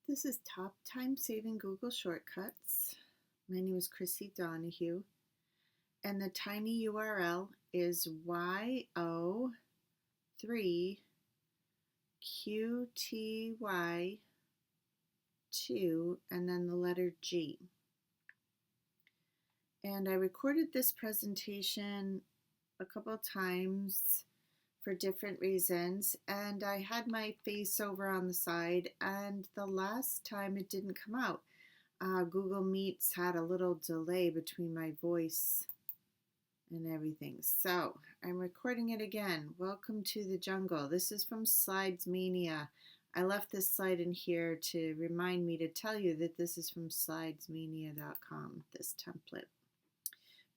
This is Top Time Saving Google Shortcuts. My name is Chrissy Donahue, and the tiny URL is YO3QTY2 and then the letter G. And I recorded this presentation a couple of times for different reasons, and I had my face over on the side, and the last time it didn't come out. Google Meets had a little delay between my voice and everything. So I'm recording it again. Welcome to the jungle. This is from Slides Mania. I left this slide in here to remind me to tell you that this is from slidesmania.com, this template.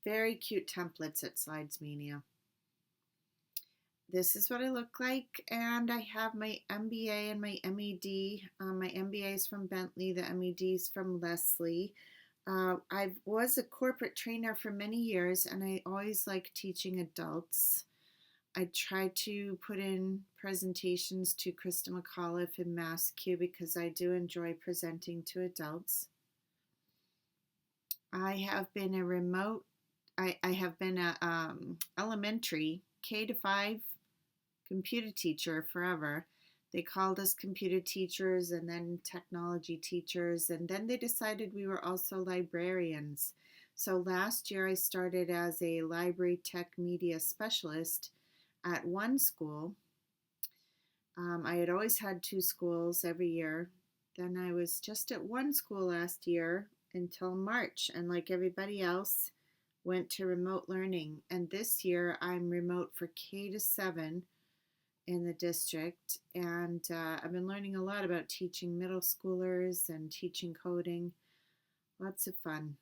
Very cute templates at Slides Mania. This is what I look like, and I have my MBA and my MED. My MBA is from Bentley, the MED is from Lesley. I was a corporate trainer for many years, and I always like teaching adults. I try to put in presentations to Krista McAuliffe and MassQ because I do enjoy presenting to adults. I have been a elementary K-5 computer teacher forever. They called us computer teachers and then technology teachers, and then they decided we were also librarians. So last year I started as a library tech media specialist at one school. I had always had two schools every year. Then I was just at one school last year until March, and like everybody else, went to remote learning. And this year I'm remote for K-7 in the district, and I've been learning a lot about teaching middle schoolers and teaching coding. Lots of fun.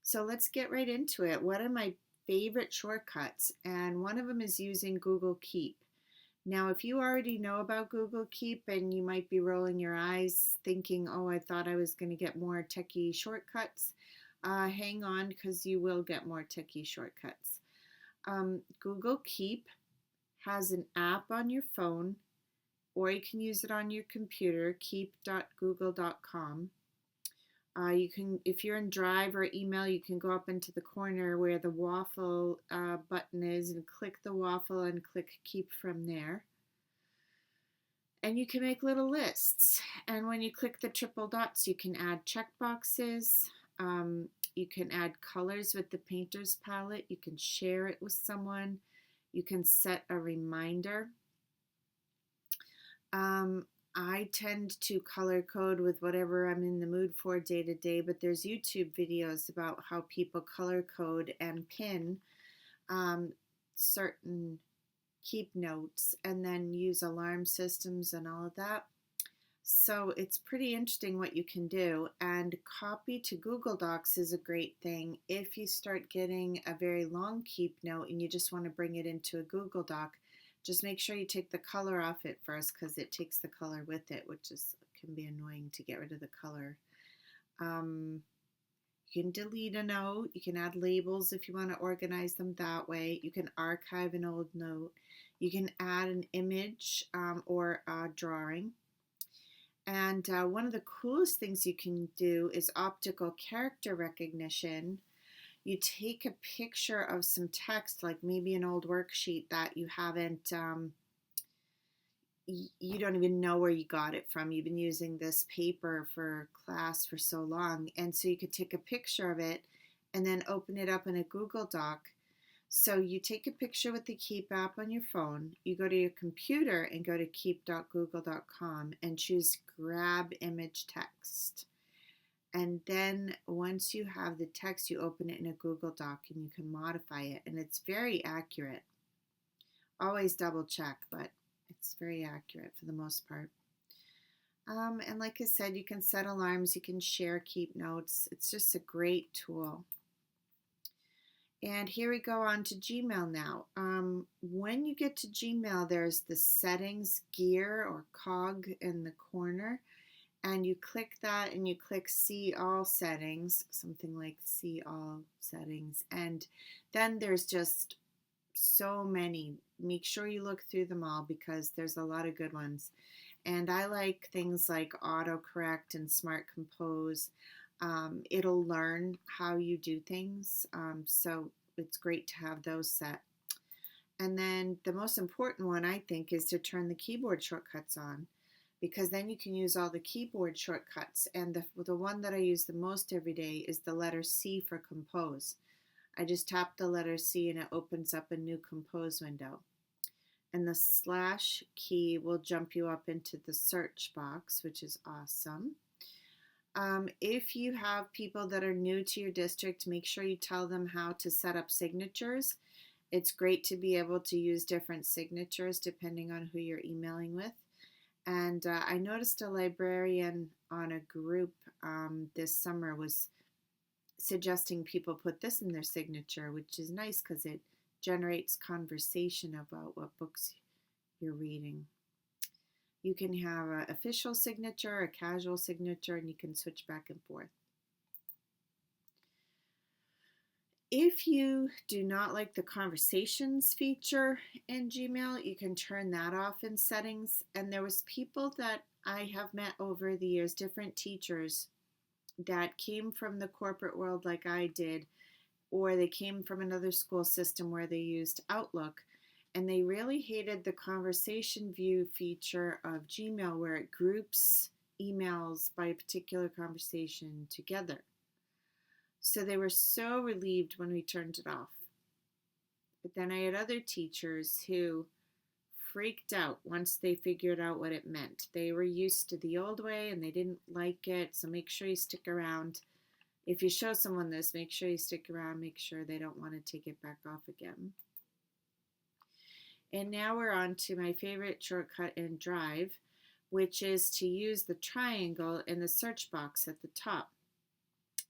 So let's get right into it. What are my favorite shortcuts? And one of them is using Google Keep. Now, if you already know about Google Keep and you might be rolling your eyes thinking, oh, I thought I was going to get more techie shortcuts, hang on, because you will get more techie shortcuts. Google Keep has an app on your phone, or you can use it on your computer, keep.google.com. You can, if you're in Drive or email, you can go up into the corner where the waffle button is and click the waffle and click Keep from there. And you can make little lists. And when you click the triple dots, you can add checkboxes. You can add colors with the painter's palette. You can share it with someone. You can set a reminder. I tend to color code with whatever I'm in the mood for day to day, but there's YouTube videos about how people color code and pin certain keep notes and then use alarm systems and all of that. So it's pretty interesting what you can do, and copy to Google Docs is a great thing if you start getting a very long keep note and you just want to bring it into a Google Doc. Just make sure you take the color off it first, because it takes the color with it, which can be annoying to get rid of the color. You can delete a note. You can add labels if you want to organize them that way. You can archive an old note. You can add an image or a drawing. And one of the coolest things you can do is optical character recognition. You take a picture of some text, like maybe an old worksheet that you haven't, you don't even know where you got it from. You've been using this paper for class for so long. And so you could take a picture of it and then open it up in a Google Doc. So you take a picture with the Keep app on your phone, you go to your computer and go to keep.google.com and choose grab image text. And then once you have the text, you open it in a Google Doc and you can modify it. And it's very accurate. Always double check, but it's very accurate for the most part. And like I said, you can set alarms, you can share keep notes. It's just a great tool. And here we go on to Gmail now. When you get to Gmail, there's the settings gear or cog in the corner. And you click that and you click see all settings, something like see all settings. And then there's just so many. Make sure you look through them all because there's a lot of good ones. And I like things like autocorrect and smart compose. It'll learn how you do things, so it's great to have those set. And then the most important one, I think, is to turn the keyboard shortcuts on, because then you can use all the keyboard shortcuts. And the one that I use the most every day is the letter C for compose. I just tap the letter C and it opens up a new compose window. And the slash key will jump you up into the search box, which is awesome. If you have people that are new to your district, make sure you tell them how to set up signatures. It's great to be able to use different signatures depending on who you're emailing with. And I noticed a librarian on a group this summer was suggesting people put this in their signature, which is nice because it generates conversation about what books you're reading. You can have an official signature, a casual signature, and you can switch back and forth. If you do not like the conversations feature in Gmail, you can turn that off in settings. And there was people that I have met over the years, different teachers that came from the corporate world like I did, or they came from another school system where they used Outlook, and they really hated the conversation view feature of Gmail where it groups emails by a particular conversation together. So they were so relieved when we turned it off. But then I had other teachers who freaked out once they figured out what it meant. They were used to the old way and they didn't like it, so make sure you stick around. If you show someone this, make sure you stick around, make sure they don't want to take it back off again. And now we're on to my favorite shortcut in Drive, which is to use the triangle in the search box at the top.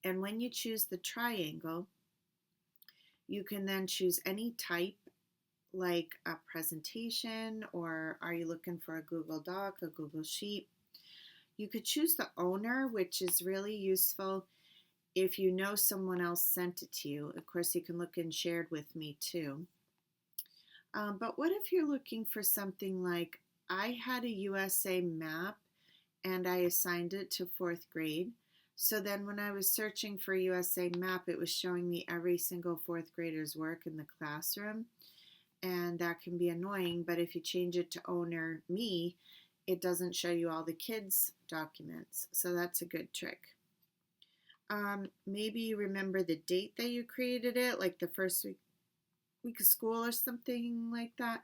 And when you choose the triangle, you can then choose any type, like a presentation, or are you looking for a Google Doc, a Google Sheet? You could choose the owner, which is really useful if you know someone else sent it to you. Of course, you can look in shared with me too. But what if you're looking for something like, I had a USA map and I assigned it to 4th grade. So then when I was searching for USA map, it was showing me every single 4th grader's work in the classroom. And that can be annoying, but if you change it to owner me, it doesn't show you all the kids' documents. So that's a good trick. Maybe you remember the date that you created it, like the first week of school or something like that.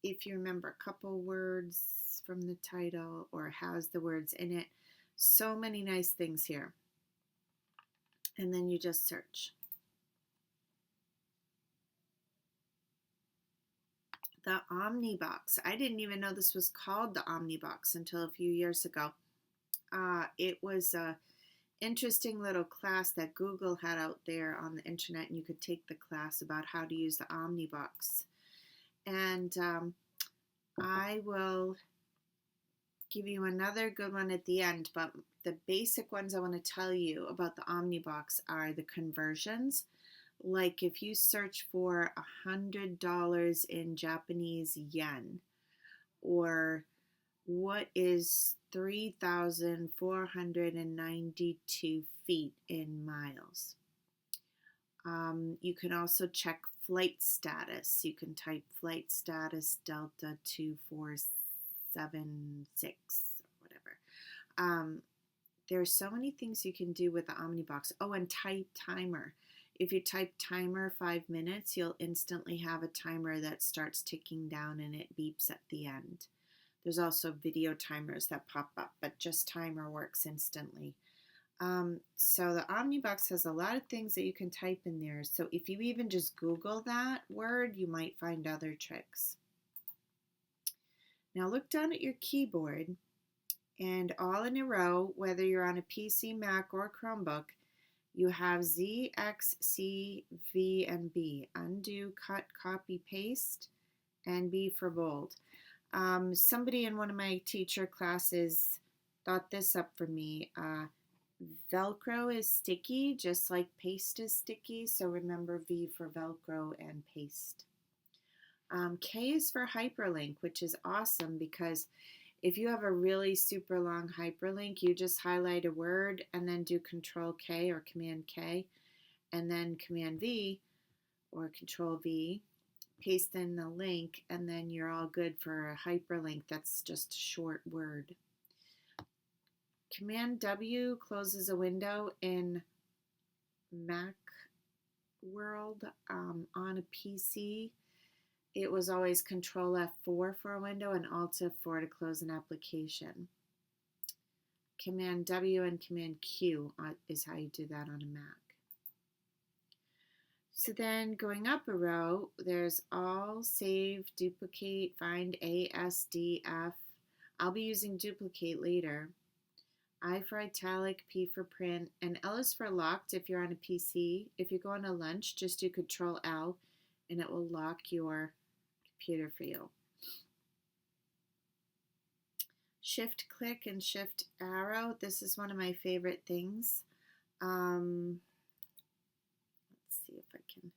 If you remember a couple words from the title or has the words in it. So many nice things here. And then you just search. The Omnibox. I didn't even know this was called the Omnibox until a few years ago. It was a interesting little class that Google had out there on the internet, and you could take the class about how to use the Omnibox. And I will give you another good one at the end, but the basic ones I want to tell you about the Omnibox are the conversions. Like if you search for $100 in Japanese yen, or what is 3,492 feet in miles. You can also check flight status. You can type flight status Delta 2476 or whatever. There's so many things you can do with the Omnibox. Oh, and type timer. If you type timer 5 minutes, you'll instantly have a timer that starts ticking down and it beeps at the end. There's also video timers that pop up, but just timer works instantly. So the Omnibox has a lot of things that you can type in there. So if you even just Google that word, you might find other tricks. Now look down at your keyboard, and all in a row, whether you're on a PC, Mac, or Chromebook, you have Z, X, C, V, and B. Undo, cut, copy, paste, and B for bold. Somebody in one of my teacher classes thought this up for me. Velcro is sticky, just like paste is sticky, so remember V for Velcro and paste. K is for hyperlink, which is awesome because if you have a really super long hyperlink, you just highlight a word and then do Control K or Command K and then Command V or Control V, paste in the link, and then you're all good for a hyperlink that's just a short word. Command W closes a window in Mac world on a PC. It was always Control F4 for a window and Alt F4 to close an application. Command W and Command Q is how you do that on a Mac. So then going up a row, there's All, Save, Duplicate, Find A, S, D, F. I'll be using duplicate later. I for italic, P for print, and L is for locked if you're on a PC. If you go on a lunch, just do Control L and it will lock your computer for you. Shift click and shift arrow. This is one of my favorite things. Let's see if I can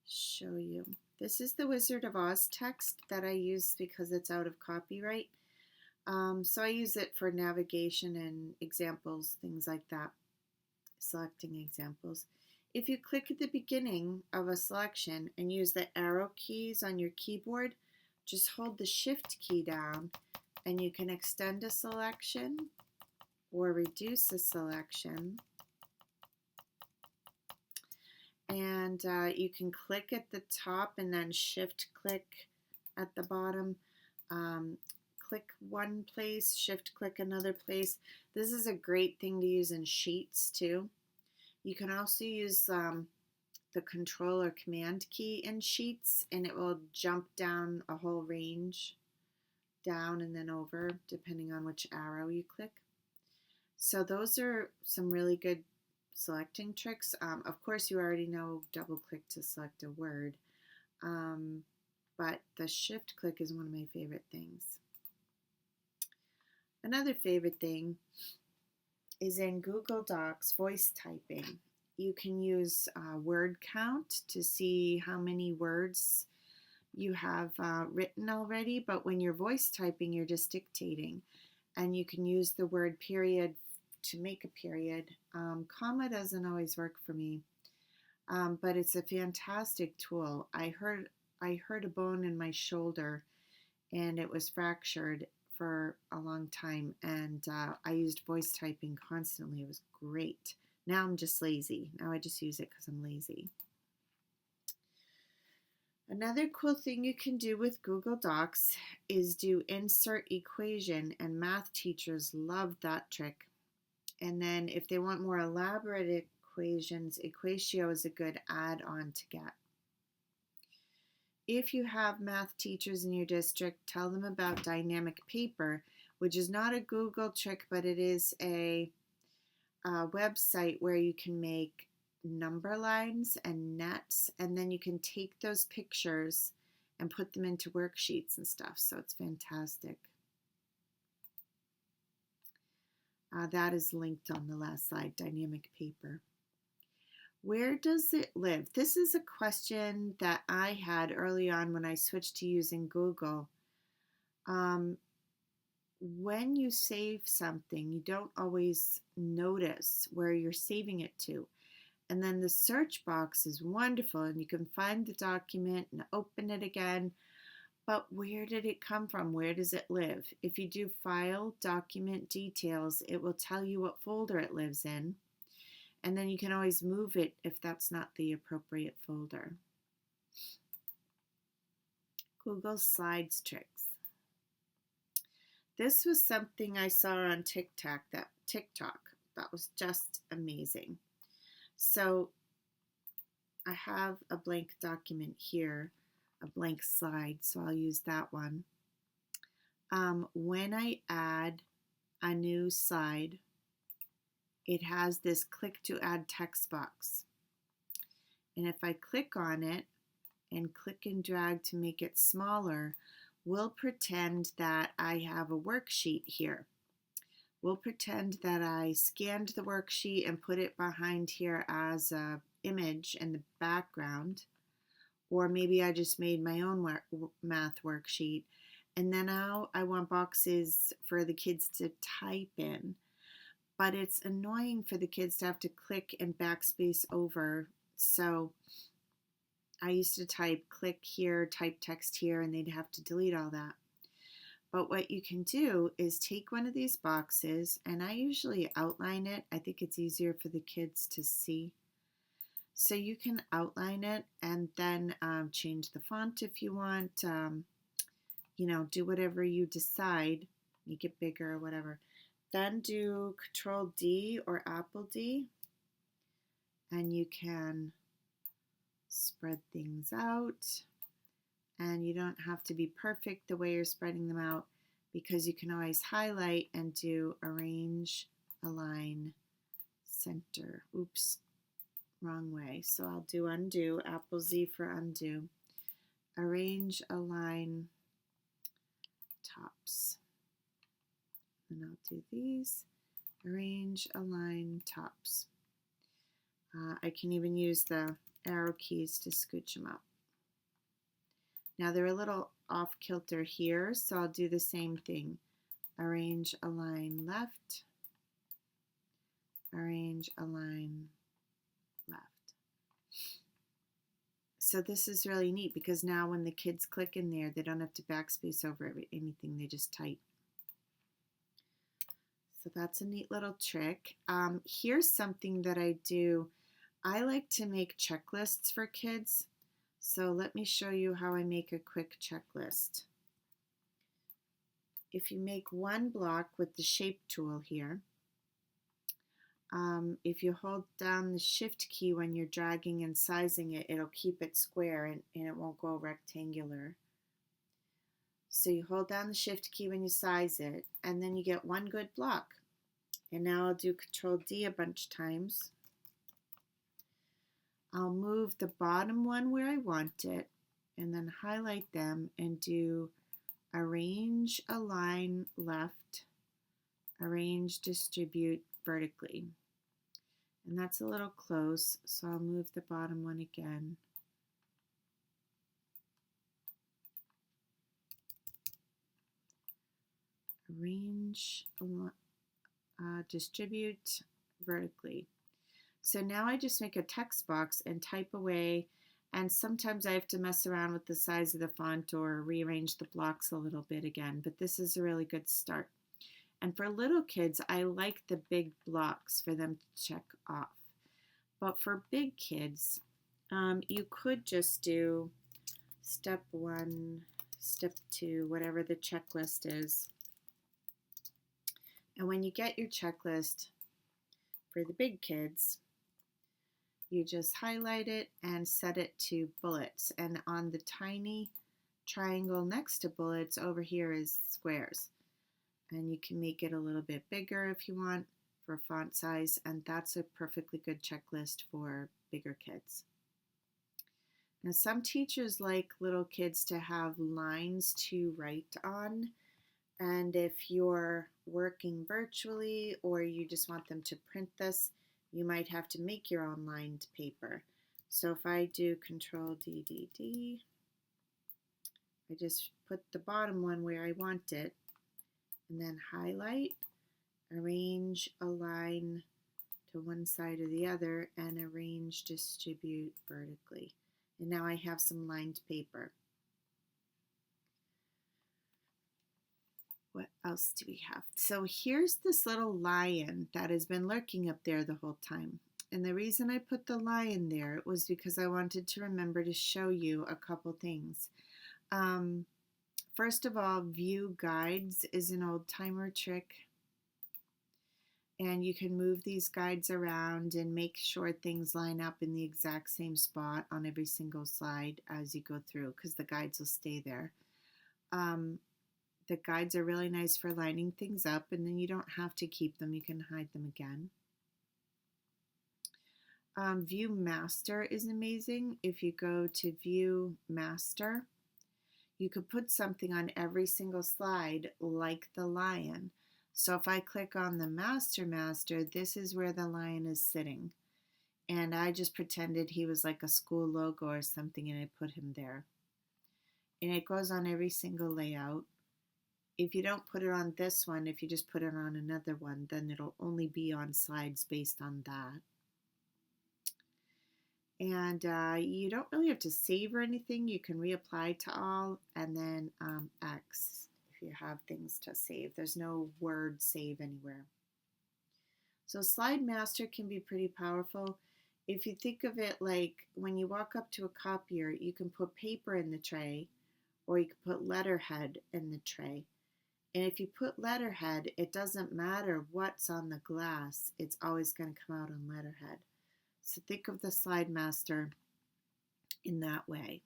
show you. This is the Wizard of Oz text that I use because it's out of copyright. So I use it for navigation and examples, things like that, selecting examples. If you click at the beginning of a selection and use the arrow keys on your keyboard, just hold the Shift key down and you can extend a selection or reduce a selection. And you can click at the top and then Shift click at the bottom. Click one place, Shift click another place. This is a great thing to use in Sheets too. You can also use the Control or Command key in Sheets and it will jump down a whole range, down and then over, depending on which arrow you click. So those are some really good selecting tricks. Of course, you already know double click to select a word, but the Shift click is one of my favorite things. Another favorite thing is in Google Docs voice typing. You can use word count to see how many words you have written already, but when you're voice typing, you're just dictating. And you can use the word period to make a period. Comma doesn't always work for me, but it's a fantastic tool. I hurt a bone in my shoulder and it was fractured for a long time, and I used voice typing constantly. It was great. Now I'm just lazy. Now I just use it because I'm lazy. Another cool thing you can do with Google Docs is do insert equation, and math teachers love that trick. And then if they want more elaborate equations, Equatio is a good add-on to get. If you have math teachers in your district, tell them about Dynamic Paper, which is not a Google trick, but it is a website where you can make number lines and nets, and then you can take those pictures and put them into worksheets and stuff. So it's fantastic. That is linked on the last slide, Dynamic Paper. Where does it live? This is a question that I had early on when I switched to using Google. When you save something, you don't always notice where you're saving it to. And then the search box is wonderful and you can find the document and open it again. But where did it come from? Where does it live? If you do File, Document Details, it will tell you what folder it lives in. And then you can always move it if that's not the appropriate folder. Google Slides tricks. This was something I saw on TikTok that was just amazing. So I have a blank document here, a blank slide, so I'll use that one. When I add a new slide, it has this click to add text box. And if I click on it and click and drag to make it smaller, we'll pretend that I have a worksheet here. We'll pretend that I scanned the worksheet and put it behind here as an image in the background. or maybe I just made my own math worksheet. And then now I want boxes for the kids to type in. But it's annoying for the kids to have to click and backspace over. So I used to type click here, type text here, and they'd have to delete all that. But what you can do is take one of these boxes, and I usually outline it. I think it's easier for the kids to see. So you can outline it and then change the font if you want. Do whatever you decide, make it bigger or whatever. Then do Control D or Apple D, and you can spread things out. And you don't have to be perfect the way you're spreading them out, because you can always highlight and do Arrange, Align, Center. Oops, wrong way. So I'll do Undo, Apple Z for Undo. Arrange, Align, Tops. And I'll do these. Arrange, Align, Tops. I can even use the arrow keys to scooch them up. Now they're a little off kilter here, so I'll do the same thing. Arrange, Align, Left. Arrange, Align, Left. So this is really neat, because now when the kids click in there, they don't have to backspace over anything, they just type. So that's a neat little trick. Here's something that I do. I like to make checklists for kids. So let me show you how I make a quick checklist. If you make one block with the shape tool here, if you hold down the shift key when you're dragging and sizing it, it'll keep it square and it won't go rectangular. So you hold down the shift key when you size it, and then you get one good block. And now I'll do Control D a bunch of times. I'll move the bottom one where I want it, and then highlight them and do Arrange, Align, Left, Arrange, Distribute vertically. And that's a little close, so I'll move the bottom one again. Arrange, Distribute vertically. So now I just make a text box and type away, and sometimes I have to mess around with the size of the font or rearrange the blocks a little bit again, but this is a really good start. And for little kids, I like the big blocks for them to check off. But for big kids, you could just do step 1, step 2, whatever the checklist is. And when you get your checklist for the big kids, you just highlight it and set it to bullets. And on the tiny triangle next to bullets over here is squares. And you can make it a little bit bigger if you want for font size, and that's a perfectly good checklist for bigger kids. Now some teachers like little kids to have lines to write on, and if you're working virtually or you just want them to print this, you might have to make your own lined paper. So if I do Control D, D, D, I just put the bottom one where I want it, and then highlight, arrange, align to one side or the other, and arrange, distribute vertically. And now I have some lined paper. What else do we have? So here's this little lion that has been lurking up there the whole time. And the reason I put the lion there was because I wanted to remember to show you a couple things. First of all, view guides is an old timer trick. And you can move these guides around and make sure things line up in the exact same spot on every single slide as you go through, because the guides will stay there. The guides are really nice for lining things up, and then you don't have to keep them. You can hide them again. View Master is amazing. If you go to View Master, you could put something on every single slide like the lion. So if I click on the Master, this is where the lion is sitting. And I just pretended he was like a school logo or something and I put him there. And it goes on every single layout. If you don't put it on this one, if you just put it on another one, then it'll only be on slides based on that. And you don't really have to save or anything. You can reapply to all and then X if you have things to save. There's no word save anywhere. So Slide Master can be pretty powerful. If you think of it like when you walk up to a copier, you can put paper in the tray or you can put letterhead in the tray. And if you put letterhead, it doesn't matter what's on the glass, it's always going to come out on letterhead. So think of the Slide Master in that way.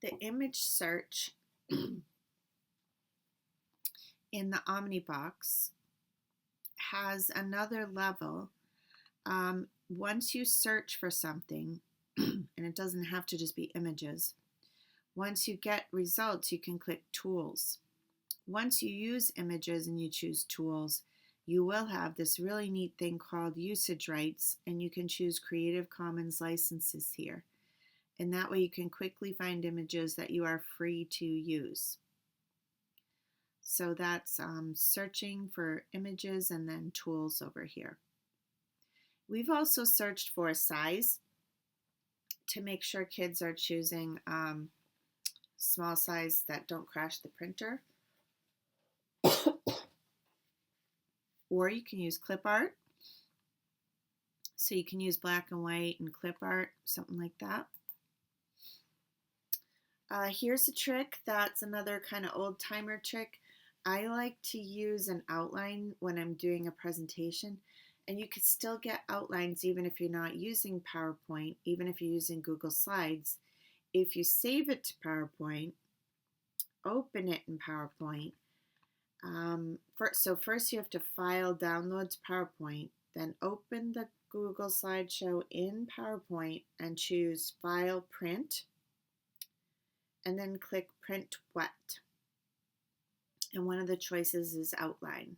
The image search in the Omnibox has another level. Once you search for something, and it doesn't have to just be images, once you get results, you can click Tools. Once you use images and you choose Tools, you will have this really neat thing called usage rights, and you can choose Creative Commons licenses here. And that way you can quickly find images that you are free to use. So that's searching for images and then tools over here. We've also searched for size to make sure kids are choosing small size that don't crash the printer. Or you can use clip art. So you can use black and white and clip art, something like that. Here's a trick that's another kind of old timer trick. I like to use an outline when I'm doing a presentation, and you can still get outlines even if you're not using PowerPoint, even if you're using Google Slides. If you save it to PowerPoint, open it in PowerPoint. So first you have to file download to PowerPoint, then open the Google Slideshow in PowerPoint and choose File Print, and then click Print Wet. And one of the choices is Outline.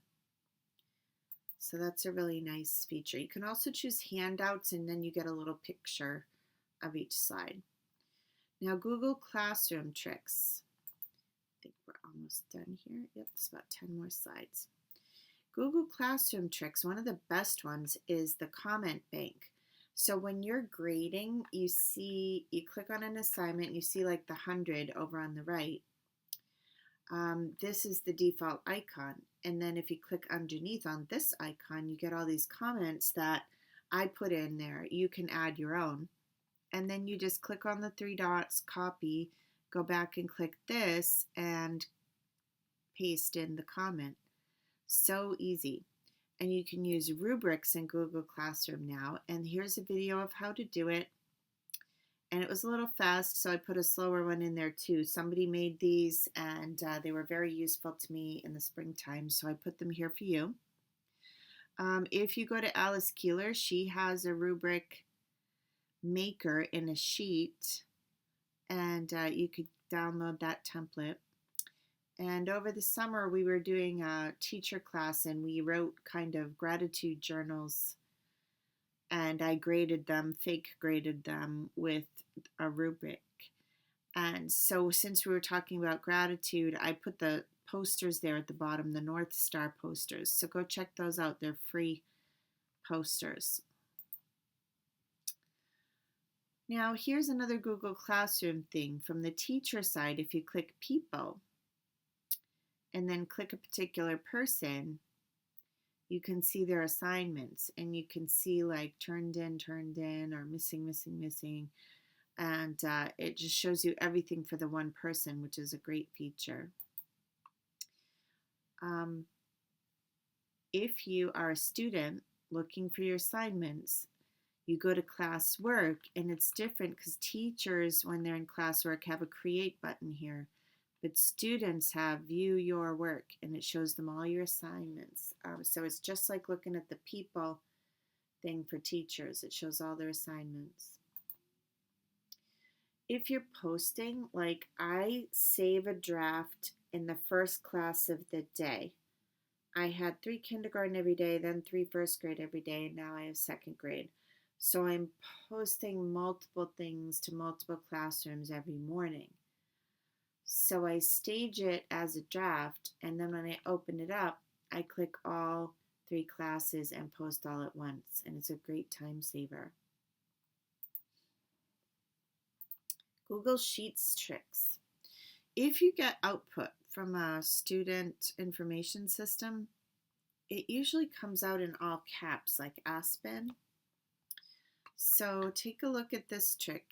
So that's a really nice feature. You can also choose handouts and then you get a little picture of each slide. Now Google Classroom tricks. I think we're almost done here. Yep, it's about 10 more slides. Google Classroom tricks, one of the best ones is the comment bank. So when you're grading, you click on an assignment, you see like the 100 over on the right. This is the default icon. And then if you click underneath on this icon, you get all these comments that I put in there. You can add your own. And then you just click on the 3 dots, copy, go back and click this and paste in the comment. So easy. And you can use rubrics in Google Classroom now. And here's a video of how to do it. And it was a little fast, so I put a slower one in there too. Somebody made these and they were very useful to me in the springtime, so I put them here for you. If you go to Alice Keeler, she has a rubric maker in a sheet, and you could download that template. And over the summer, we were doing a teacher class, and we wrote kind of gratitude journals, and I graded them, fake graded them with a rubric. And so since we were talking about gratitude, I put the posters there at the bottom, the North Star posters. So go check those out. They're free posters. Now here's another Google Classroom thing. From the teacher side, if you click People and then click a particular person, you can see their assignments, and you can see like turned in, or missing, and it just shows you everything for the one person, which is a great feature. If you are a student looking for your assignments, you go to classwork, and it's different because teachers, when they're in classwork, have a create button here. But students have view your work, and it shows them all your assignments. So it's just like looking at the people thing for teachers. It shows all their assignments. If you're posting, like I save a draft in the first class of the day. I had 3 kindergarten every day, then 3 first grade every day, and now I have 2nd grade. So I'm posting multiple things to multiple classrooms every morning. So I stage it as a draft, and then when I open it up, I click all 3 classes and post all at once, and it's a great time saver. Google Sheets tricks. If you get output from a student information system, it usually comes out in all caps like Aspen. So take a look at this trick.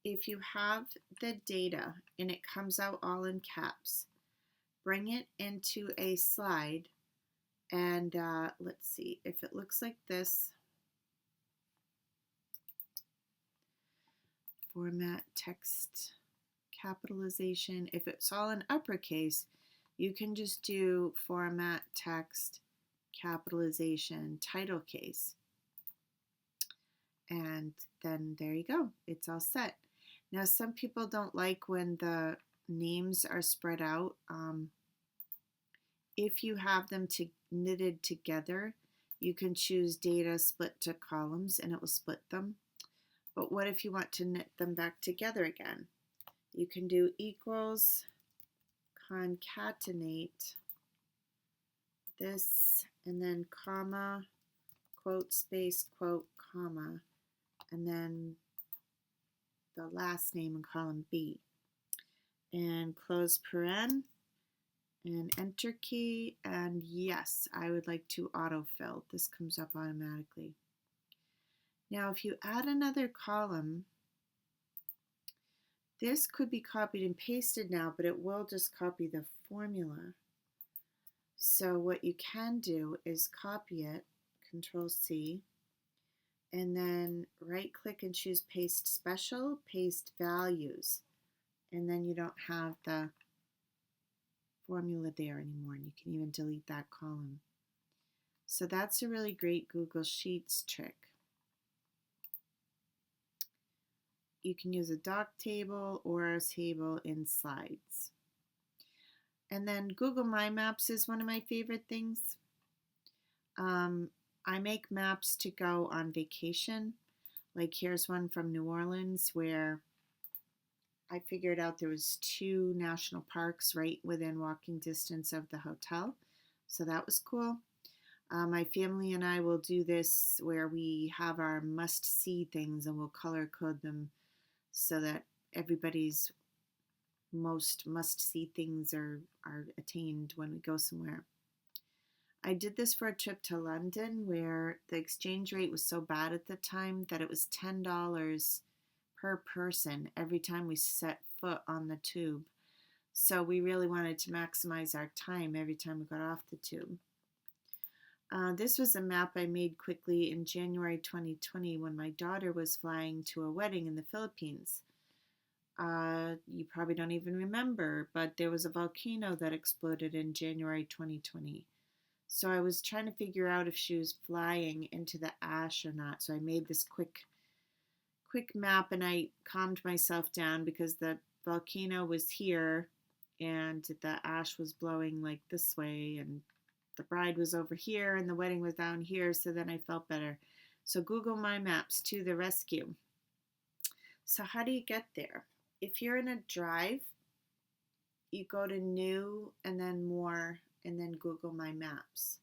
If you have the data and it comes out all in caps, bring it into a slide and let's see if it looks like this. Format text capitalization. If it's all in uppercase, you can just do format text capitalization title case. And then there you go. It's all set. Now, some people don't like when the names are spread out. If you have them knitted together, you can choose data split to columns and it will split them. But what if you want to knit them back together again? You can do equals concatenate this and then comma, quote, space, quote, comma, and then the last name in column B. And close paren and enter key, and yes, I would like to autofill. This comes up automatically. Now if you add another column, this could be copied and pasted now, but it will just copy the formula. So what you can do is copy it, Control C, and then right click and choose paste special, paste values, and then you don't have the formula there anymore, and you can even delete that column. So that's a really great Google Sheets trick. You can use a doc table or a table in slides. And then Google My Maps is one of my favorite things. I make maps to go on vacation. Like here's one from New Orleans where I figured out there was 2 national parks right within walking distance of the hotel. So that was cool. My family and I will do this where we have our must-see things and we'll color code them so that everybody's most must-see things are attained when we go somewhere. I did this for a trip to London where the exchange rate was so bad at the time that it was $10 per person every time we set foot on the tube. So we really wanted to maximize our time every time we got off the tube. This was a map I made quickly in January 2020 when my daughter was flying to a wedding in the Philippines. You probably don't even remember, but there was a volcano that exploded in January 2020. So I was trying to figure out if she was flying into the ash or not. So I made this quick map and I calmed myself down because the volcano was here and the ash was blowing like this way and the bride was over here and the wedding was down here, so then I felt better. So Google My Maps to the rescue. So how do you get there? If you're in a drive, you go to New and then More and then Google My Maps.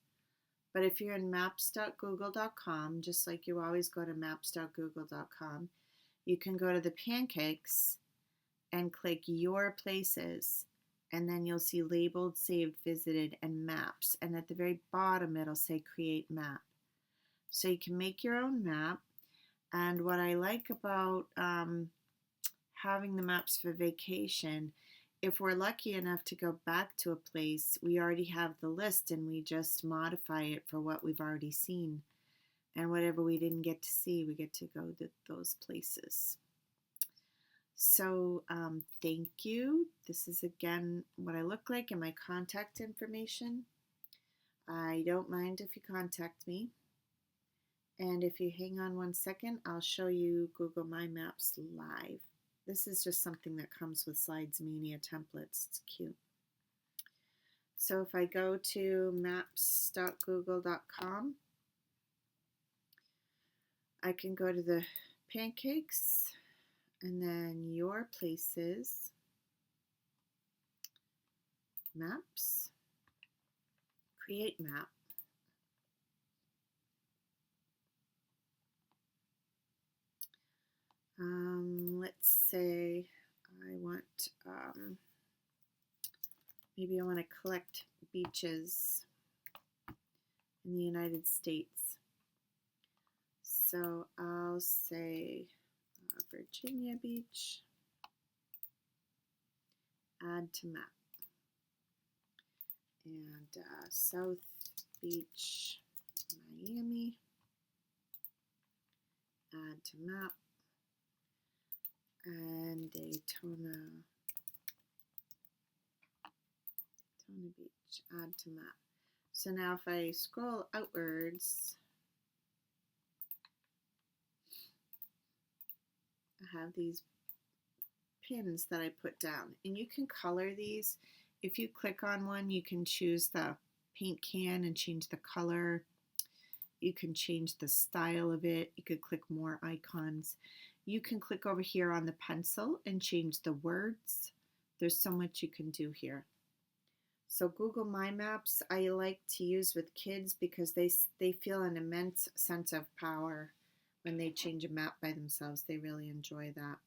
But if you're in maps.google.com, just like you always go to maps.google.com, you can go to the pancakes and click Your Places, and then you'll see labeled, saved, visited, and maps. And at the very bottom, it'll say create map. So you can make your own map. And what I like about having the maps for vacation, if we're lucky enough to go back to a place, we already have the list and we just modify it for what we've already seen. And whatever we didn't get to see, we get to go to those places. So thank you. This is again what I look like and my contact information. I don't mind if you contact me. And if you hang on 1 second, I'll show you Google My Maps live. This is just something that comes with Slides Mania templates. It's cute. So if I go to maps.google.com, I can go to the pancakes and then your places, maps, create map. Let's say I want, maybe I want to collect beaches in the United States. So I'll say Virginia Beach, add to map. And South Beach, Miami, add to map. And Daytona Beach, add to map. So now if I scroll outwards, I have these pins that I put down, and you can color these. If you click on one, you can choose the paint can and change the color. You can change the style of it. You could click more icons. You can click over here on the pencil and change the words. There's so much you can do here. So Google My Maps I like to use with kids because they feel an immense sense of power when they change a map by themselves. They really enjoy that.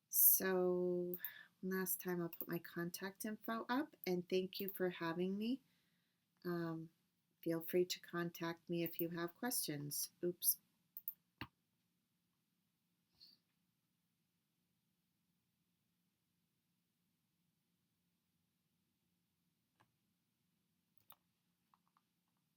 So last time I'll put my contact info up, and thank you for having me. Feel free to contact me if you have questions. Oops.